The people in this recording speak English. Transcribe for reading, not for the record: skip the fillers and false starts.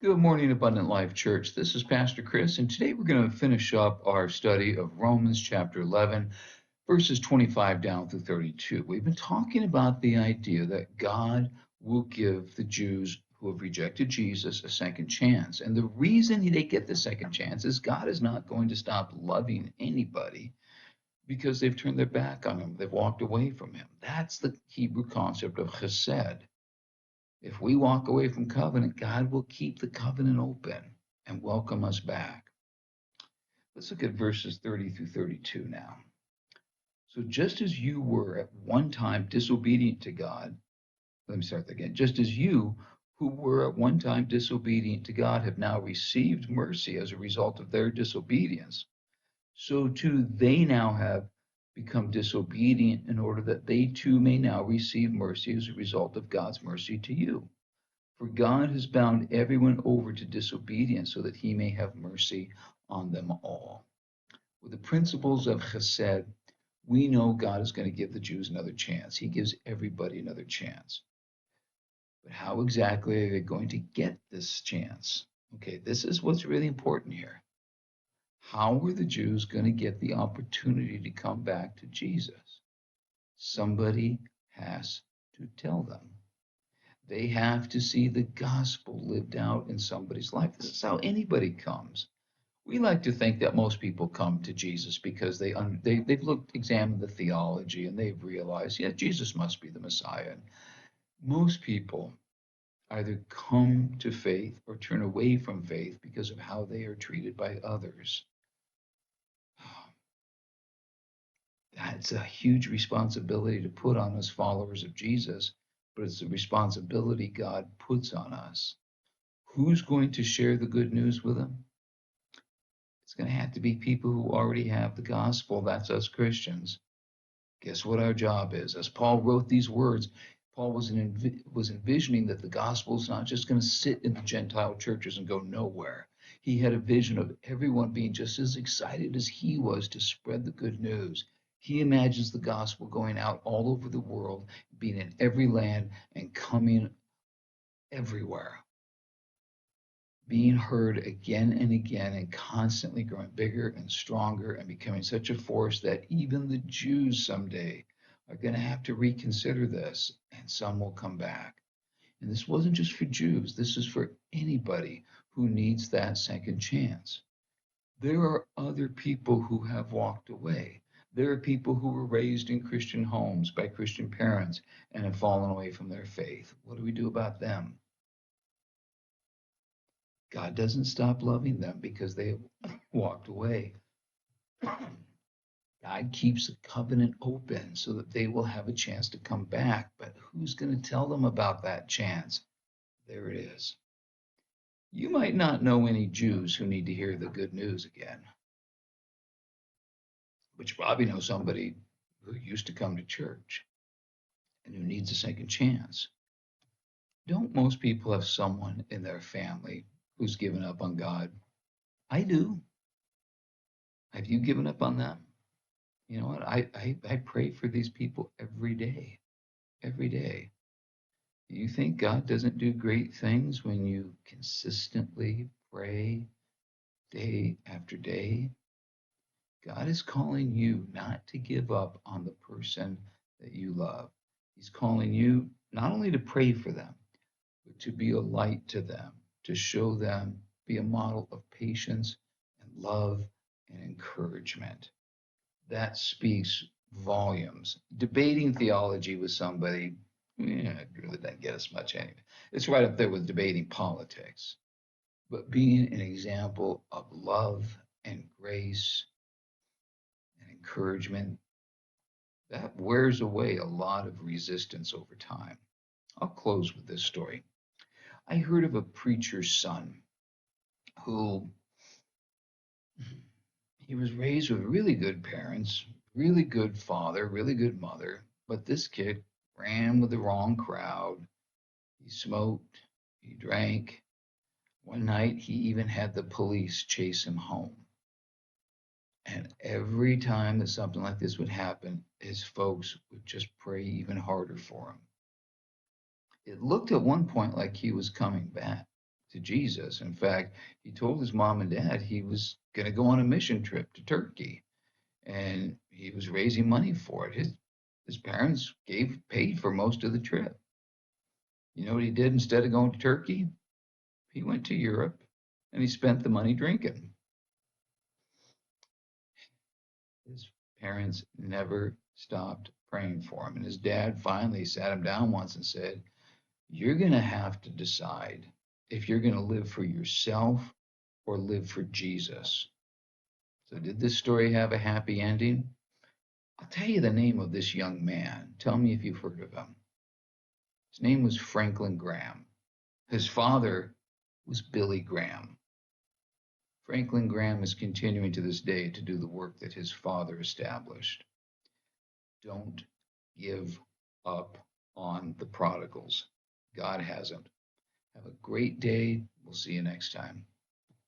Good morning, Abundant Life Church. This is Pastor Chris, and today we're going to finish up our study of Romans chapter 11, verses 25 down through 32. We've been talking about the idea that God will give the Jews who have rejected Jesus a second chance. And the reason they get the second chance is God is not going to stop loving anybody because they've turned their back on him, they've walked away from him. That's the Hebrew concept of chesed. If we walk away from covenant, God will keep the covenant open and welcome us back. Let's look at verses 30 through 32 now. So just as you were at one time disobedient to God, let me start again. Just as you who were at one time disobedient to God have now received mercy as a result of their disobedience, so too they now have become disobedient in order that they too may now receive mercy as a result of God's mercy to you. For God has bound everyone over to disobedience so that he may have mercy on them all. With the principles of chesed, we know God is going to give the Jews another chance. He gives everybody another chance. But how exactly are they going to get this chance? Okay, this is what's really important here. How are the Jews going to get the opportunity to come back to Jesus? Somebody has to tell them. They have to see the gospel lived out in somebody's life. This is how anybody comes. We like to think that most people come to Jesus because they've examined the theology, and they've realized, yeah, Jesus must be the Messiah. And most people either come to faith or turn away from faith because of how they are treated by others. That's a huge responsibility to put on us followers of Jesus, but it's a responsibility God puts on us. Who's going to share the good news with them? It's going to have to be people who already have the gospel. That's us Christians. Guess what our job is? As Paul wrote these words, Paul was envisioning that the gospel is not just going to sit in the Gentile churches and go nowhere. He had a vision of everyone being just as excited as he was to spread the good news. He imagines the gospel going out all over the world, being in every land and coming everywhere, being heard again and again and constantly growing bigger and stronger and becoming such a force that even the Jews someday are going to have to reconsider this, and some will come back. And this wasn't just for Jews, this is for anybody who needs that second chance. There are other people who have walked away. There are people who were raised in Christian homes by Christian parents and have fallen away from their faith. What do we do about them? God doesn't stop loving them because they have walked away. God keeps the covenant open so that they will have a chance to come back. But who's going to tell them about that chance? There it is. You might not know any Jews who need to hear the good news again, but you probably know somebody who used to come to church and who needs a second chance. Don't most people have someone in their family who's given up on God? I do. Have you given up on them? You know what? I pray for these people every day, every day. Do you think God doesn't do great things when you consistently pray day after day? God is calling you not to give up on the person that you love. He's calling you not only to pray for them, but to be a light to them, to show them, be a model of patience and love and encouragement. That speaks volumes. Debating theology with somebody, it really doesn't get us much anyway. It's right up there with debating politics. But being an example of love and grace and encouragement, that wears away a lot of resistance over time. I'll close with this story. I heard of a preacher's son who he was raised with really good parents, really good father, really good mother, but this kid ran with the wrong crowd. He smoked, he drank. One night, he even had the police chase him home. And every time that something like this would happen, his folks would just pray even harder for him. It looked at one point like he was coming back, to Jesus. In fact, he told his mom and dad he was going to go on a mission trip to Turkey, and he was raising money for it. His parents paid for most of the trip. You know what he did instead of going to Turkey? He went to Europe and he spent the money drinking. His parents never stopped praying for him. And his dad finally sat him down once and said, "You're going to have to decide if you're going to live for yourself or live for Jesus." So, did this story have a happy ending? I'll tell you the name of this young man. Tell me if you've heard of him. His name was Franklin Graham. His father was Billy Graham. Franklin Graham is continuing to this day to do the work that his father established. Don't give up on the prodigals. God hasn't. Have a great day. We'll see you next time.